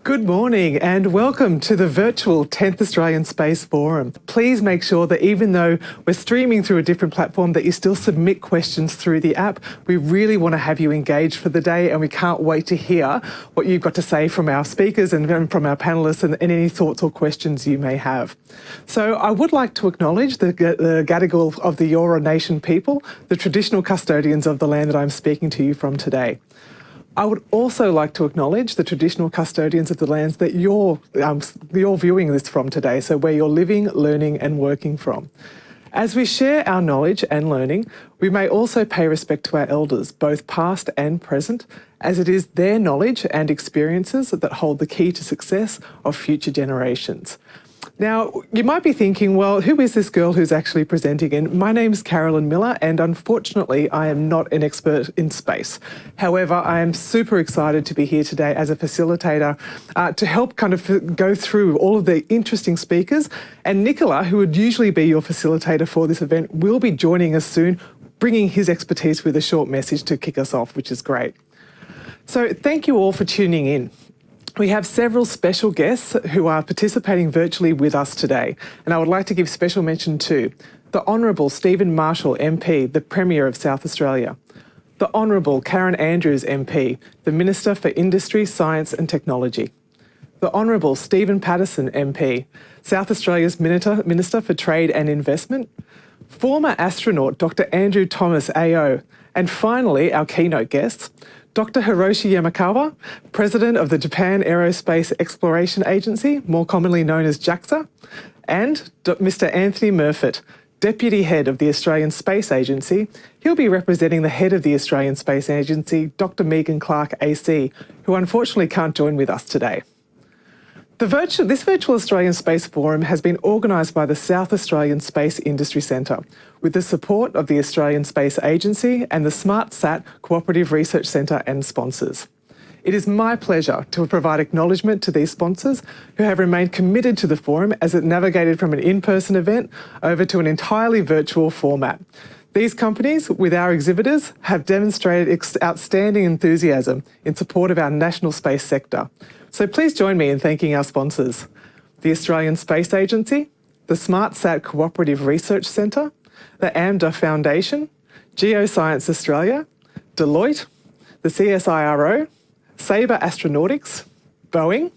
Good morning and welcome to the virtual 10th Australian Space Forum. Please make sure that even though we're streaming through a different platform that you still submit questions through the app. We really want to have you engaged for the day and we can't wait to hear what you've got to say from our speakers and from our panellists and any thoughts or questions you may have. So I would like to acknowledge the Gadigal of the Eora Nation people, the traditional custodians of the land that I'm speaking to you from today. I would also like to acknowledge the traditional custodians of the lands that you're viewing this from today, so where you're living, learning and working from. As we share our knowledge and learning, we may also pay respect to our elders, both past and present, as it is their knowledge and experiences that hold the key to success of future generations. Now, you might be thinking, well, who is this girl who's actually presenting? And my name is Carolyn Miller, and unfortunately, I am not an expert in space. However, I am super excited to be here today as a facilitator to help kind of go through all of the interesting speakers. And Nicola, who would usually be your facilitator for this event, will be joining us soon, bringing his expertise with a short message to kick us off, which is great. So thank you all for tuning in. We have several special guests who are participating virtually with us today, and I would like to give special mention to the Honourable Stephen Marshall MP, the Premier of South Australia, the Honourable Karen Andrews MP, the Minister for Industry, Science and Technology, the Honourable Stephen Patterson MP, South Australia's Minister for Trade and Investment, former astronaut Dr. Andrew Thomas AO, and finally our keynote guests, Dr. Hiroshi Yamakawa, President of the Japan Aerospace Exploration Agency, more commonly known as JAXA, and Mr. Anthony Murfitt, Deputy Head of the Australian Space Agency. He'll be representing the Head of the Australian Space Agency, Dr. Megan Clark AC, who unfortunately can't join with us today. This virtual Australian Space Forum has been organised by the South Australian Space Industry Centre with the support of the Australian Space Agency and the SmartSat Cooperative Research Centre and sponsors. It is my pleasure to provide acknowledgement to these sponsors who have remained committed to the forum as it navigated from an in-person event over to an entirely virtual format. These companies, with our exhibitors, have demonstrated outstanding enthusiasm in support of our national space sector. So please join me in thanking our sponsors: the Australian Space Agency, the SmartSat Cooperative Research Centre, the AMDA Foundation, Geoscience Australia, Deloitte, the CSIRO, Sabre Astronautics, Boeing,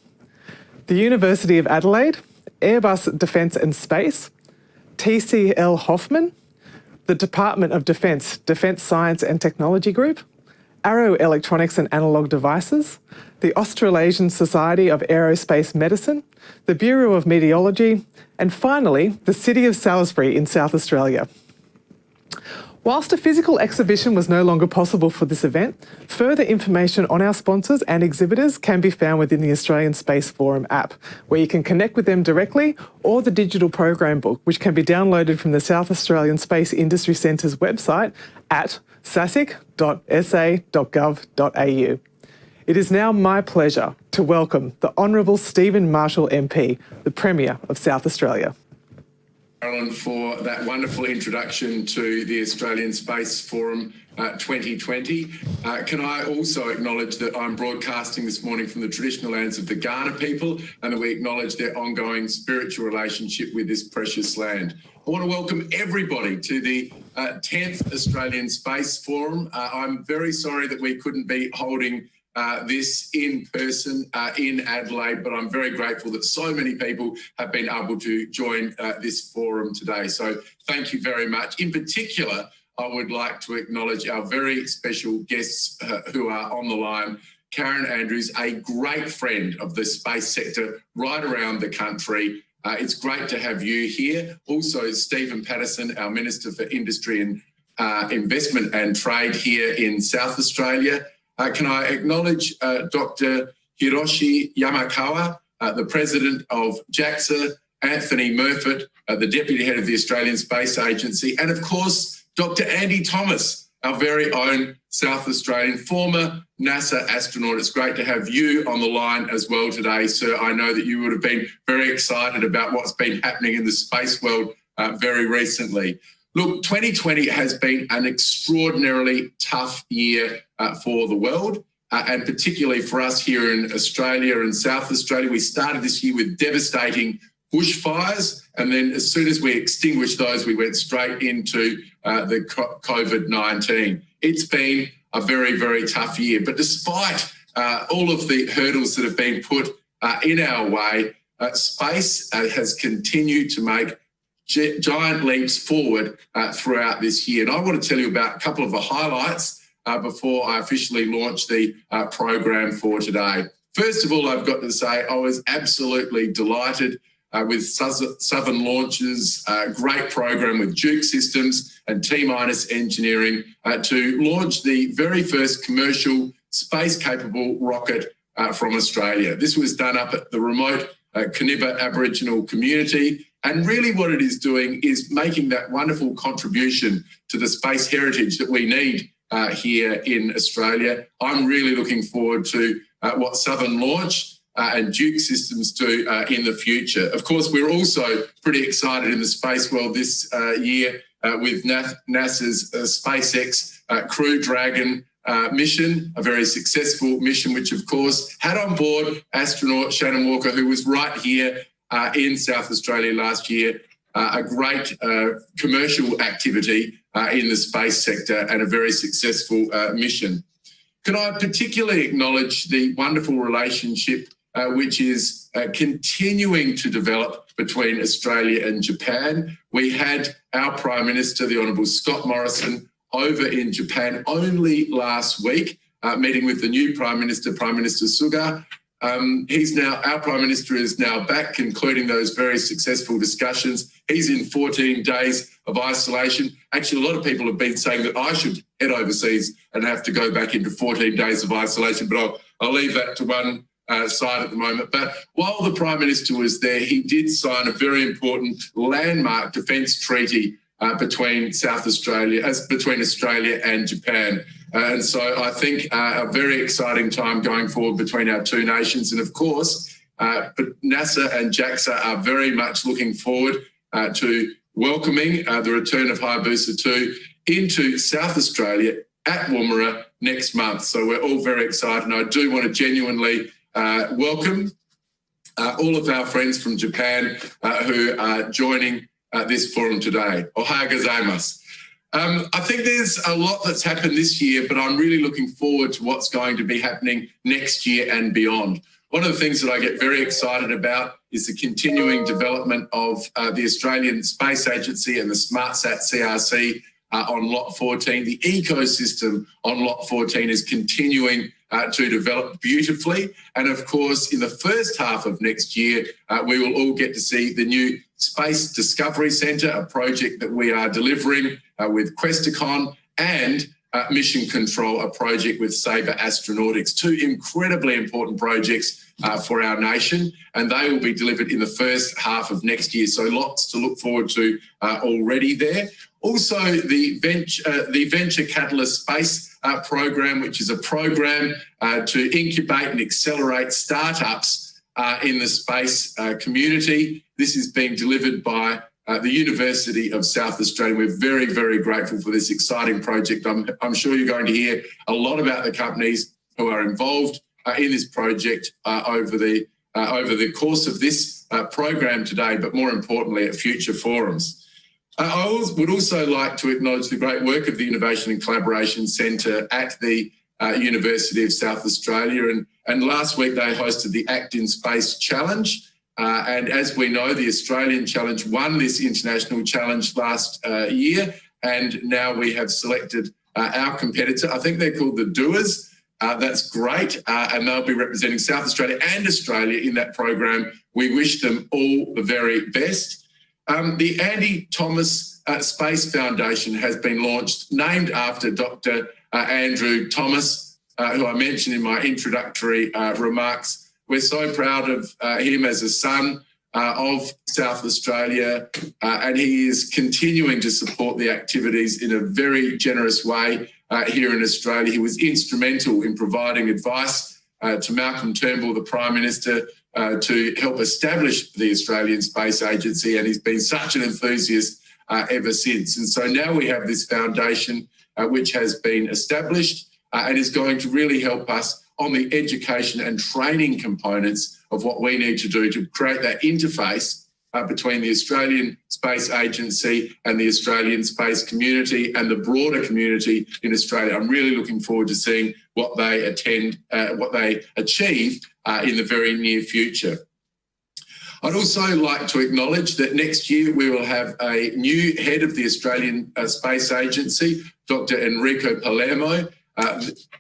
the University of Adelaide, Airbus Defence and Space, TCL Hoffman, the Department of Defence, Defence Science and Technology Group, Arrow Electronics and Analogue Devices, the Australasian Society of Aerospace Medicine, the Bureau of Meteorology, and finally, the City of Salisbury in South Australia. Whilst a physical exhibition was no longer possible for this event, further information on our sponsors and exhibitors can be found within the Australian Space Forum app, where you can connect with them directly, or the digital program book, which can be downloaded from the South Australian Space Industry Centre's website at sasic.sa.gov.au. It is now my pleasure to welcome the Honourable Stephen Marshall MP, the Premier of South Australia. Carolyn, for that wonderful introduction to the Australian Space Forum 2020. Can I also acknowledge that I'm broadcasting this morning from the traditional lands of the Kaurna people and that we acknowledge their ongoing spiritual relationship with this precious land. I want to welcome everybody to the 10th Australian Space Forum. I'm very sorry that we couldn't be holding this in person in Adelaide, but I'm very grateful that so many people have been able to join this forum today. So thank you very much. In particular, I would like to acknowledge our very special guests who are on the line. Karen Andrews, a great friend of the space sector right around the country. It's great to have you here. Also, Stephen Patterson, our Minister for Industry and Investment and Trade here in South Australia. Can I acknowledge Dr. Hiroshi Yamakawa, the President of JAXA, Anthony Murfitt, the Deputy Head of the Australian Space Agency, and of course, Dr. Andy Thomas, our very own South Australian former NASA astronaut. It's great to have you on the line as well today, sir. I know that you would have been very excited about what's been happening in the space world very recently. Look, 2020 has been an extraordinarily tough year for the world. and particularly for us here in Australia and South Australia. We started this year with devastating bushfires, and then as soon as we extinguished those, we went straight into the COVID-19. It's been a very, very tough year, but despite all of the hurdles that have been put in our way, space has continued to make giant leaps forward throughout this year. And I want to tell you about a couple of the highlights before I officially launch the program for today. First of all, I've got to say I was absolutely delighted with Southern Launch's great program with Duke Systems and T-Minus Engineering to launch the very first commercial space-capable rocket from Australia. This was done up at the remote Kaniba Aboriginal community, and really what it is doing is making that wonderful contribution to the space heritage that we need here in Australia. I'm really looking forward to what Southern Launch and Duke Systems do in the future. Of course, we're also pretty excited in the space world this year with NASA's SpaceX Crew Dragon mission, a very successful mission, which of course had on board astronaut Shannon Walker, who was right here in South Australia last year. A great commercial activity in the space sector and a very successful mission. Can I particularly acknowledge the wonderful relationship which is continuing to develop between Australia and Japan. We had our Prime Minister, the Honourable Scott Morrison, over in Japan only last week, meeting with the new Prime Minister Suga. Our Prime Minister is now back, concluding those very successful discussions. He's in 14 days of isolation. Actually, a lot of people have been saying that I should head overseas and have to go back into 14 days of isolation, but I'll leave that to one side at the moment. But while the Prime Minister was there, he did sign a very important landmark defence treaty between Australia and Japan. And so I think a very exciting time going forward between our two nations. And of course, but NASA and JAXA are very much looking forward to welcoming the return of Hayabusa 2 into South Australia at Woomera next month. So we're all very excited. And I do want to genuinely welcome all of our friends from Japan who are joining this forum today. Ohayou gozaimasu. I think there's a lot that's happened this year, but I'm really looking forward to what's going to be happening next year and beyond. One of the things that I get very excited about is the continuing development of the Australian Space Agency and the SmartSat CRC on Lot 14. The ecosystem on Lot 14 is continuing to develop beautifully. And of course, in the first half of next year, we will all get to see the new Space Discovery Centre, a project that we are delivering with Questacon, and Mission Control, a project with Sabre Astronautics, two incredibly important projects for our nation, and they will be delivered in the first half of next year. So lots to look forward to already there. Also, the Venture Catalyst Space program, which is a program to incubate and accelerate startups in the space community. This is being delivered by the University of South Australia. We're very, very grateful for this exciting project. I'm sure you're going to hear a lot about the companies who are involved in this project over the course of this program today, but more importantly at future forums. I would also like to acknowledge the great work of the Innovation and Collaboration Centre at the University of South Australia. And last week they hosted the Act in Space Challenge. And as we know, the Australian Challenge won this international challenge last year. And now we have selected our competitor. I think they're called the Doers. That's great. And they'll be representing South Australia and Australia in that program. We wish them all the very best. The Andy Thomas Space Foundation has been launched, named after Dr. Andrew Thomas, who I mentioned in my introductory remarks. We're so proud of him as a son of South Australia, and he is continuing to support the activities in a very generous way here in Australia. He was instrumental in providing advice to Malcolm Turnbull, the Prime Minister, to help establish the Australian Space Agency, and he's been such an enthusiast ever since. And so now we have this foundation which has been established, and is going to really help us on the education and training components of what we need to do to create that interface between the Australian Space Agency and the Australian space community and the broader community in Australia. I'm really looking forward to seeing what they achieve in the very near future. I'd also like to acknowledge that next year we will have a new head of the Australian Space Agency, Dr. Enrico Palermo.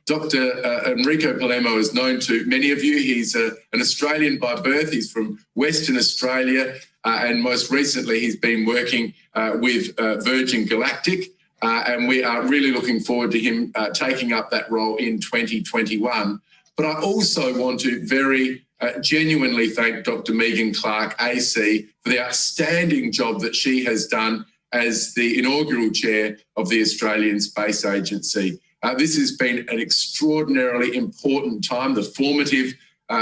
Dr. Enrico Palermo is known to many of you. He's an Australian by birth. He's from Western Australia, and most recently he's been working with Virgin Galactic, and we are really looking forward to him taking up that role in 2021. But I also want to very genuinely thank Dr. Megan Clark, AC, for the outstanding job that she has done as the inaugural chair of the Australian Space Agency. This has been an extraordinarily important time, the formative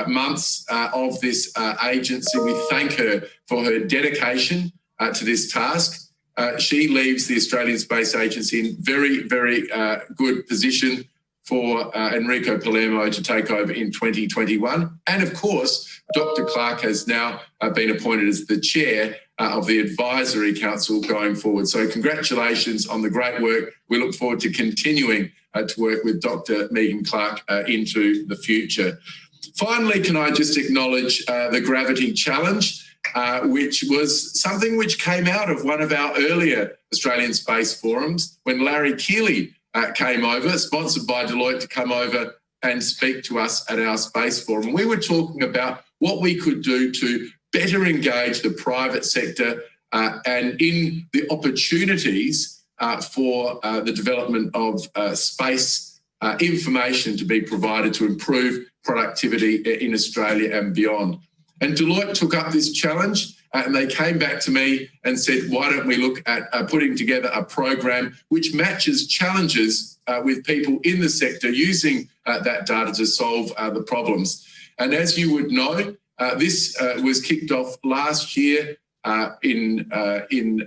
months of this agency. We thank her for her dedication to this task. She leaves the Australian Space Agency in very, very good position for Enrico Palermo to take over in 2021. And of course, Dr. Clark has now been appointed as the chair of the Advisory Council going forward. So congratulations on the great work. We look forward to continuing to work with Dr. Megan Clark into the future. Finally, can I just acknowledge the Gravity Challenge, which was something which came out of one of our earlier Australian Space Forums when Larry Keeley came over, sponsored by Deloitte, to come over and speak to us at our Space Forum. We were talking about what we could do to better engage the private sector and in the opportunities for the development of space information to be provided to improve productivity in Australia and beyond. And Deloitte took up this challenge and they came back to me and said, why don't we look at putting together a program which matches challenges with people in the sector using that data to solve the problems. And as you would know, this was kicked off last year in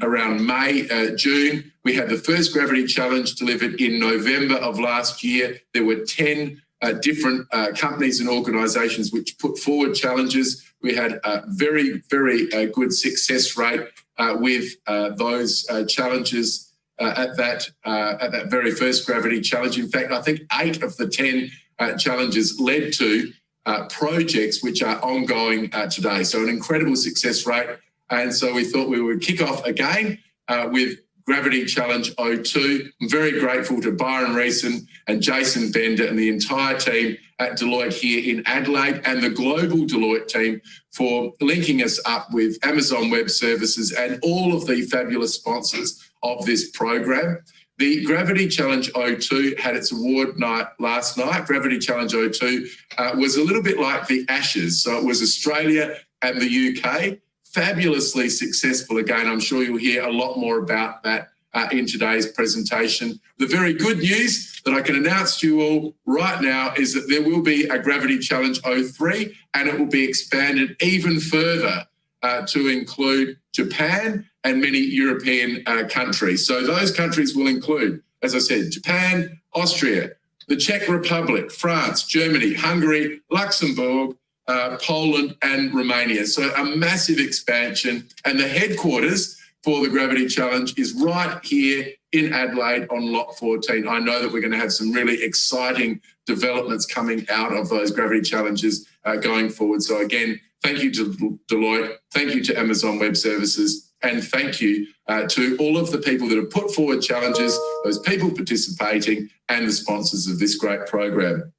around May, June. We had the first Gravity Challenge delivered in November of last year. There were 10 different companies and organisations which put forward challenges. We had a very, very good success rate with those challenges at that very first Gravity Challenge. In fact, I think 8 of the 10 challenges led to projects which are ongoing today. So an incredible success rate. And so we thought we would kick off again with Gravity Challenge 02. I'm very grateful to Byron Reeson and Jason Bender and the entire team at Deloitte here in Adelaide and the global Deloitte team for linking us up with Amazon Web Services and all of the fabulous sponsors of this program. The Gravity Challenge 02 had its award night last night. Gravity Challenge 02 was a little bit like the Ashes. So it was Australia and the UK. Fabulously successful again. I'm sure you'll hear a lot more about that in today's presentation. The very good news that I can announce to you all right now is that there will be a Gravity Challenge 03 and it will be expanded even further to include Japan and many European countries. So those countries will include, as I said, Japan, Austria, the Czech Republic, France, Germany, Hungary, Luxembourg, Poland and Romania. So a massive expansion, and the headquarters for the Gravity Challenge is right here in Adelaide on Lot 14. I know that we're going to have some really exciting developments coming out of those Gravity Challenges going forward. So again, thank you to Deloitte, thank you to Amazon Web Services, and thank you to all of the people that have put forward challenges, those people participating and the sponsors of this great program.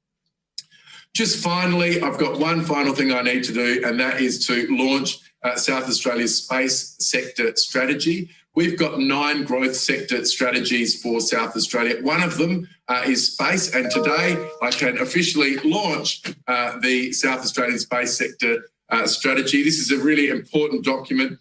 Just finally, I've got one final thing I need to do, and that is to launch South Australia's space sector strategy. We've got 9 growth sector strategies for South Australia. One of them is space, and today I can officially launch the South Australian space sector strategy. This is a really important document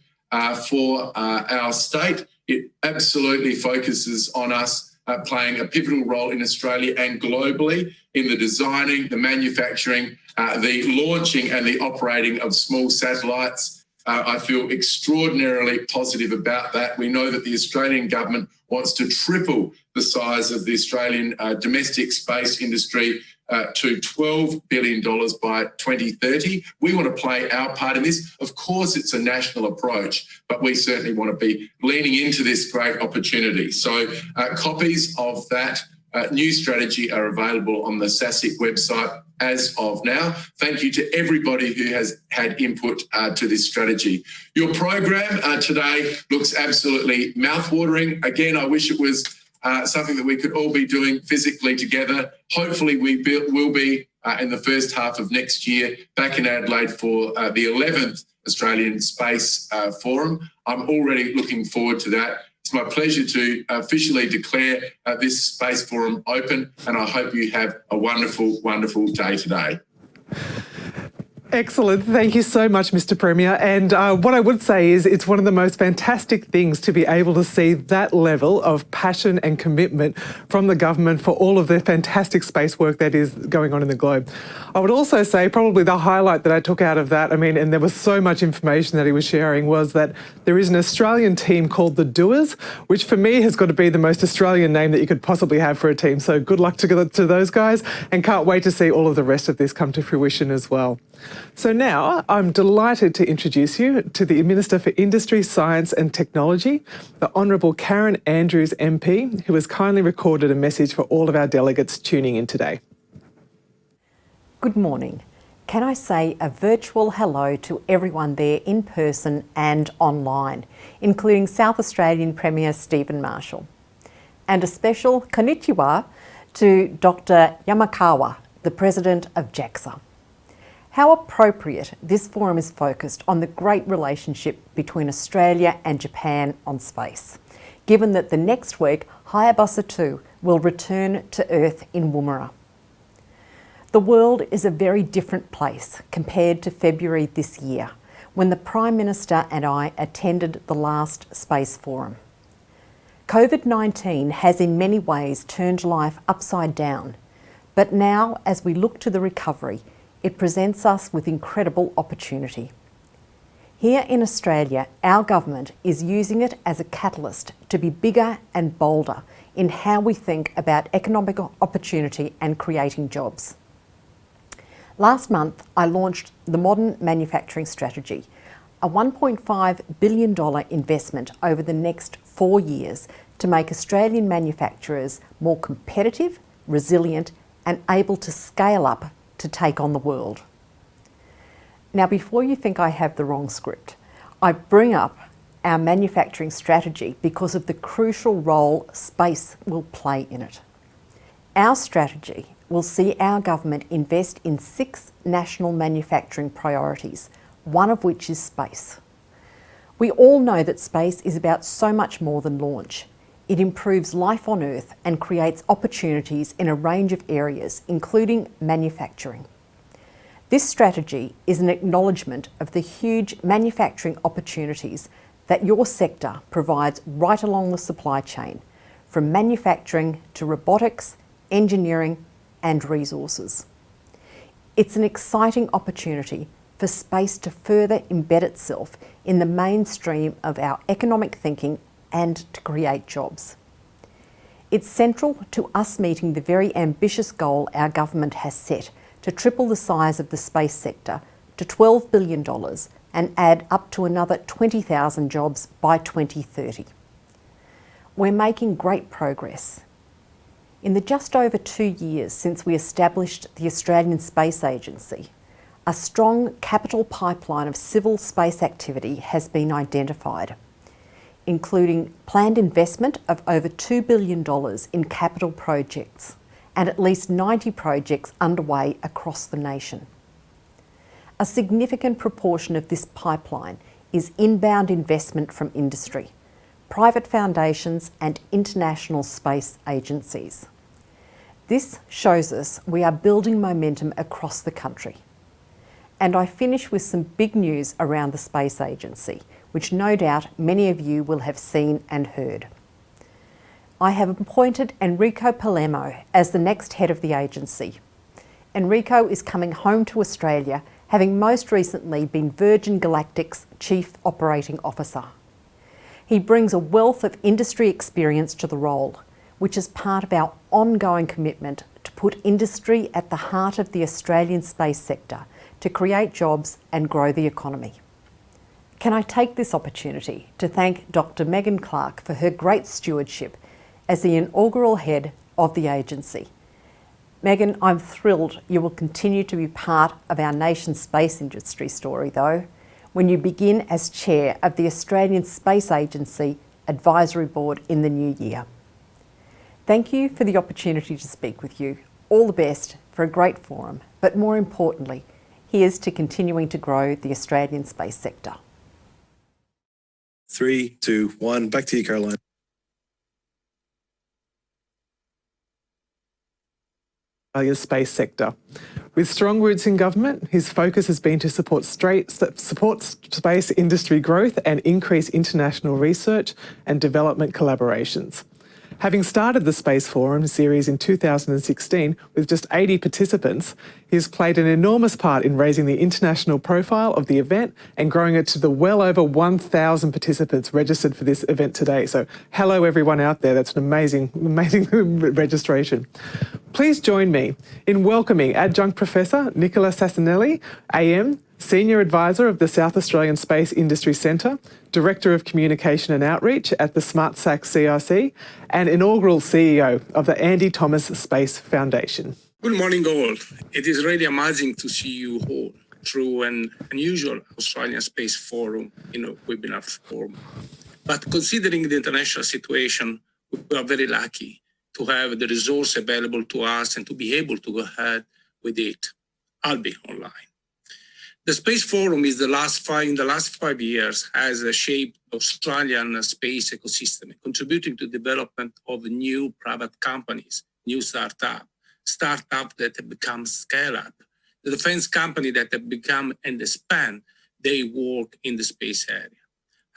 for our state. It absolutely focuses on us playing a pivotal role in Australia and globally in the designing, the manufacturing, the launching and the operating of small satellites. I feel extraordinarily positive about that. We know that the Australian government wants to triple the size of the Australian domestic space industry to $12 billion by 2030. We want to play our part in this. Of course, it's a national approach, but we certainly want to be leaning into this great opportunity. So copies of that new strategy are available on the SASIC website as of now. Thank you to everybody who has had input to this strategy. Your program today looks absolutely mouthwatering. Again, I wish it was something that we could all be doing physically together. Hopefully we will be in the first half of next year back in Adelaide for the 11th Australian Space Forum. I'm already looking forward to that. It's my pleasure to officially declare this Space Forum open, and I hope you have a wonderful, wonderful day today. Excellent. Thank you so much, Mr. Premier. And what I would say is it's one of the most fantastic things to be able to see that level of passion and commitment from the government for all of the fantastic space work that is going on in the globe. I would also say probably the highlight that I took out of that, and there was so much information that he was sharing, was that there is an Australian team called the Doers, which for me has got to be the most Australian name that you could possibly have for a team. So good luck to those guys, and can't wait to see all of the rest of this come to fruition as well. So now I'm delighted to introduce you to the Minister for Industry, Science and Technology, the Honourable Karen Andrews MP, who has kindly recorded a message for all of our delegates tuning in today. Good morning. Can I say a virtual hello to everyone there in person and online, including South Australian Premier Stephen Marshall. And a special konnichiwa to Dr. Yamakawa, the President of JAXA. How appropriate this forum is focused on the great relationship between Australia and Japan on space, given that the next week Hayabusa 2 will return to Earth in Woomera. The world is a very different place compared to February this year, when the Prime Minister and I attended the last Space Forum. COVID-19 has in many ways turned life upside down, but now as we look to the recovery, it presents us with incredible opportunity. Here in Australia, our government is using it as a catalyst to be bigger and bolder in how we think about economic opportunity and creating jobs. Last month, I launched the Modern Manufacturing Strategy, a $1.5 billion investment over the next 4 years to make Australian manufacturers more competitive, resilient, and able to scale up to take on the world. Now, before you think I have the wrong script, I bring up our manufacturing strategy because of the crucial role space will play in it. Our strategy will see our government invest in 6 national manufacturing priorities, one of which is space. We all know that space is about so much more than launch. It improves life on Earth and creates opportunities in a range of areas, including manufacturing. This strategy is an acknowledgement of the huge manufacturing opportunities that your sector provides right along the supply chain, from manufacturing to robotics, engineering, and resources. It's an exciting opportunity for space to further embed itself in the mainstream of our economic thinking and to create jobs. It's central to us meeting the very ambitious goal our government has set to triple the size of the space sector to $12 billion and add up to another 20,000 jobs by 2030. We're making great progress. In the just over 2 years since we established the Australian Space Agency, a strong capital pipeline of civil space activity has been identified, including planned investment of over $2 billion in capital projects and at least 90 projects underway across the nation. A significant proportion of this pipeline is inbound investment from industry, private foundations and international space agencies. This shows us we are building momentum across the country. And I finish with some big news around the Space Agency, which no doubt many of you will have seen and heard. I have appointed Enrico Palermo as the next head of the agency. Enrico is coming home to Australia having most recently been Virgin Galactic's Chief Operating Officer. He brings a wealth of industry experience to the role, which is part of our ongoing commitment to put industry at the heart of the Australian space sector to create jobs and grow the economy. Can I take this opportunity to thank Dr. Megan Clark for her great stewardship as the inaugural head of the agency. Megan, I'm thrilled you will continue to be part of our nation's space industry story, though, when you begin as chair of the Australian Space Agency Advisory Board in the new year. Thank you for the opportunity to speak with you. All the best for a great forum, but more importantly, here's to continuing to grow the Australian space sector. 3, 2, 1. Back to you, Caroline. Australia's space sector. With strong roots in government, his focus has been to support space industry growth and increase international research and development collaborations. Having started the Space Forum series in 2016 with just 80 participants, he has played an enormous part in raising the international profile of the event and growing it to the well over 1,000 participants registered for this event today. So hello everyone out there, that's an amazing registration. Please join me in welcoming Adjunct Professor Nicola Sasanelli, AM, Senior Advisor of the South Australian Space Industry Centre, Director of Communication and Outreach at the SmartSAC CRC, and inaugural CEO of the Andy Thomas Space Foundation. Good morning all. It is really amazing to see you all through an unusual Australian Space Forum in a webinar form. But considering the international situation, we are very lucky to have the resource available to us and to be able to go ahead with it. I'll be online. The Space Forum is in the last 5 years has shaped Australian space ecosystem, contributing to the development of new private companies, new startup that have become scale-up, the defense company that have become and expand their work in the space area.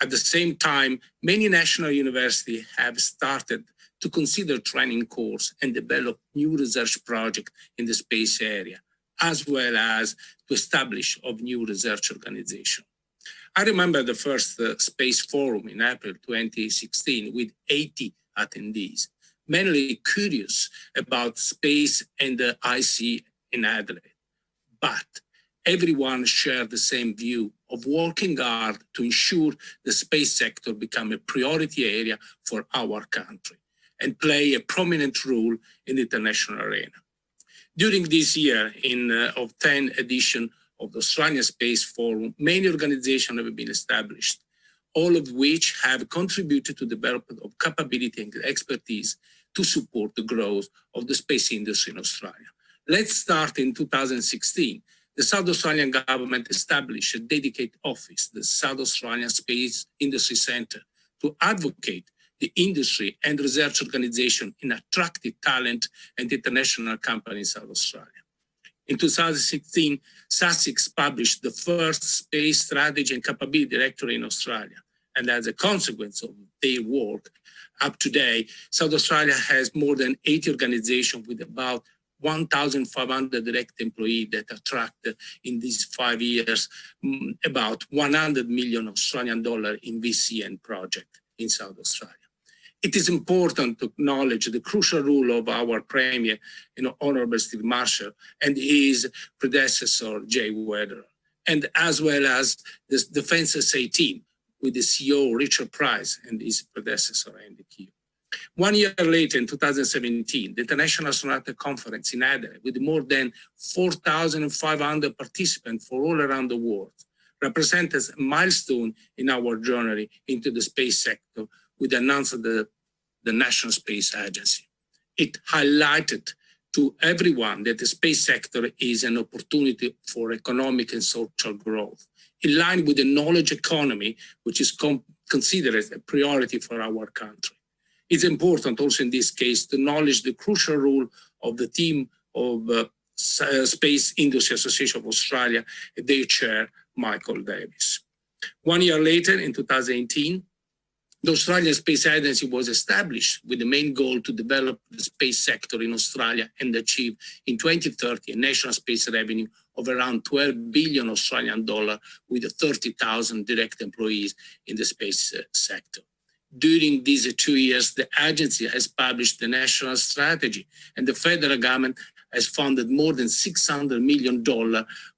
At the same time, many national universities have started to consider training course and develop new research projects in the space area, as well as to establish of new research organization. I remember the first Space Forum in April 2016 with 80 attendees, mainly curious about space and the IC in Adelaide. But everyone shared the same view of working hard to ensure the space sector become a priority area for our country and play a prominent role in the international arena. During this year, of 10th edition of the Australian Space Forum, many organizations have been established, all of which have contributed to the development of capability and expertise to support the growth of the space industry in Australia. Let's start in 2016. The South Australian government established a dedicated office, the South Australian Space Industry Centre, to advocate the industry and research organization in attractive talent and international companies in South Australia. In 2016, SASIC published the first space strategy and capability directory in Australia. And as a consequence of their work, up to date, South Australia has more than 80 organizations with about 1,500 direct employees that attracted in these 5 years about 100 million Australian dollars in VC and project in South Australia. It is important to acknowledge the crucial role of our Premier, Honourable Steve Marshall, and his predecessor, Jay Weatherall, and as well as the Defence SA team with the CEO, Richard Price, and his predecessor, Andy Kew. 1 year later, in 2017, the International Astronautical Conference in Adelaide, with more than 4,500 participants from all around the world, represents a milestone in our journey into the space sector with the announcement of the National Space Agency. It highlighted to everyone that the space sector is an opportunity for economic and social growth, in line with the knowledge economy, which is considered as a priority for our country. It's important also in this case to acknowledge the crucial role of the team of Space Industry Association of Australia, and their chair, Michael Davis. 1 year later, in 2018, the Australian Space Agency was established with the main goal to develop the space sector in Australia and achieve in 2030 a national space revenue of around 12 billion Australian dollar with 30,000 direct employees in the space sector. During these 2 years, the agency has published the national strategy, and the federal government has funded more than $600 million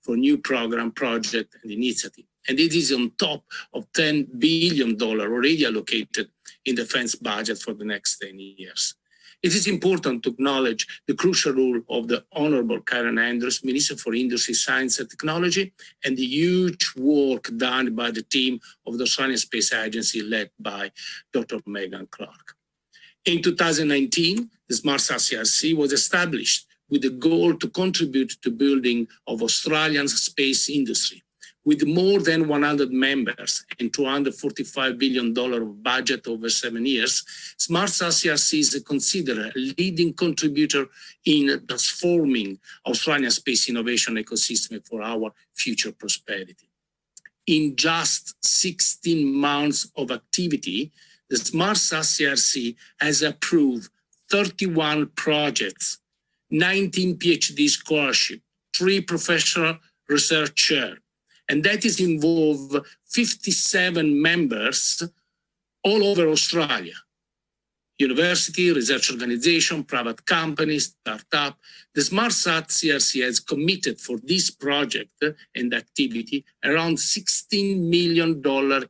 for new program, project, and initiative. And it is on top of $10 billion already allocated in defense budget for the next 10 years. It is important to acknowledge the crucial role of the Honourable Karen Andrews, Minister for Industry, Science and Technology, and the huge work done by the team of the Australian Space Agency led by Dr. Megan Clark. In 2019, the Smart CRC was established with the goal to contribute to building of Australia's space industry. With more than 100 members and $245 billion of budget over 7 years, Smart CRC is considered a leading contributor in transforming Australia's space innovation ecosystem for our future prosperity. In just 16 months of activity, the Smart CRC has approved 31 projects, 19 PhD scholarships, 3 professional research chairs, and that is involved 57 members all over Australia. University, research organization, private companies, startup. The SmartSat CRC has committed for this project and activity around $16 million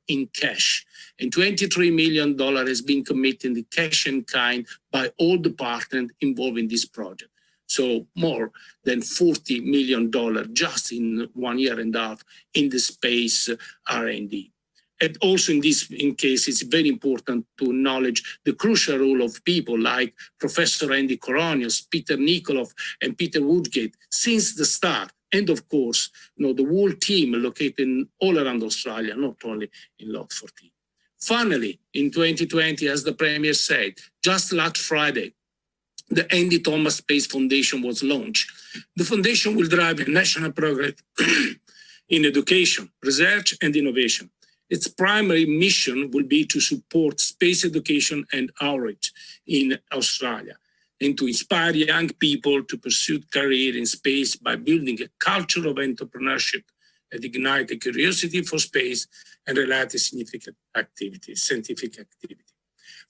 in cash, and $23 million has been committed in cash and kind by all the partners involved in this project. So more than $40 million just in 1 year and a half in the space R&D. And also in case, it's very important to acknowledge the crucial role of people like Professor Andy Koronius, Peter Nicola, and Peter Woodgate since the start. And of course, the whole team located all around Australia, not only in Lot 14. Finally, in 2020, as the Premier said, just last Friday, the Andy Thomas Space Foundation was launched. The foundation will drive a national program in education, research, and innovation. Its primary mission will be to support space education and outreach in Australia and to inspire young people to pursue career in space by building a culture of entrepreneurship that ignites a curiosity for space and related scientific activity.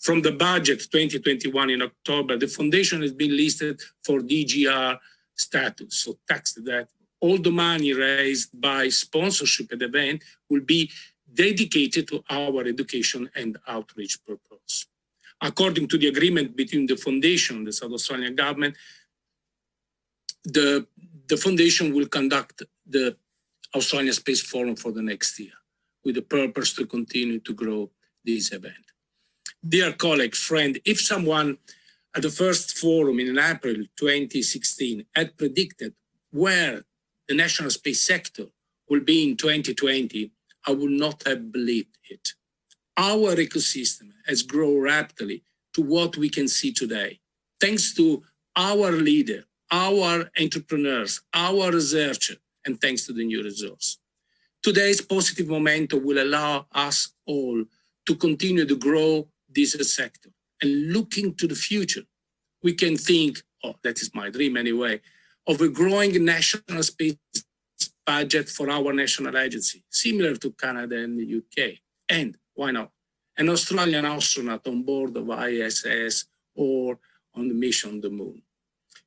From the budget 2021 in October, the foundation has been listed for DGR status, so tax that all the money raised by sponsorship at the event will be dedicated to our education and outreach purpose. According to the agreement between the foundation and the South Australian government, the foundation will conduct the Australian Space Forum for the next year with the purpose to continue to grow this event. Dear colleague, friend, if someone at the first forum in April 2016 had predicted where the national space sector will be in 2020, I would not have believed it. Our ecosystem has grown rapidly to what we can see today, thanks to our leader, our entrepreneurs, our researchers, and thanks to the new resource. Today's positive momentum will allow us all to continue to grow this sector. And looking to the future, we can think, that is my dream anyway, of a growing national space budget for our national agency, similar to Canada and the UK. And why not? An Australian astronaut on board of ISS or on the mission on the moon.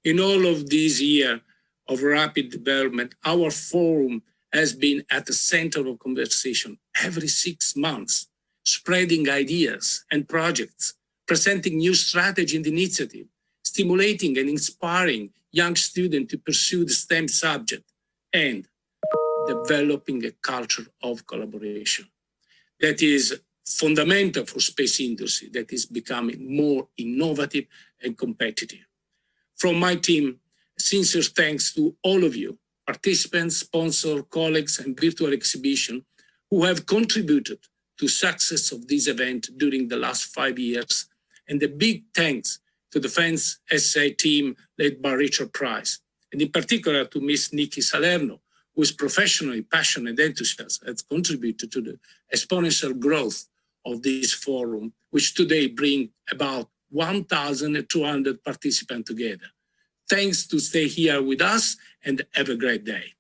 In all of these years of rapid development, our forum has been at the center of conversation every 6 months, spreading ideas and projects, presenting new strategy and initiative, stimulating and inspiring young students to pursue the STEM subject, and developing a culture of collaboration that is fundamental for space industry that is becoming more innovative and competitive. From my team, sincere thanks to all of you, participants, sponsors, colleagues, and virtual exhibition who have contributed to success of this event during the last 5 years, and a big thanks to the Defence SA team led by Richard Price, and in particular to Miss Nikki Salerno, who is professionally passionate and enthusiastic, has contributed to the exponential growth of this forum, which today bring about 1,200 participants together. Thanks to stay here with us and have a great day.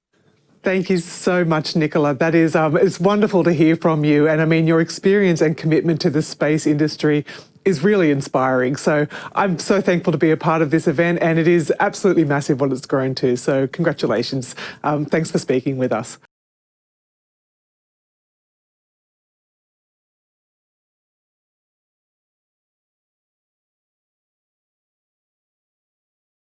Thank you so much, Nicola. That is, it's wonderful to hear from you. And I mean, your experience and commitment to the space industry is really inspiring. So I'm so thankful to be a part of this event, and it is absolutely massive what it's grown to. So congratulations. Thanks for speaking with us.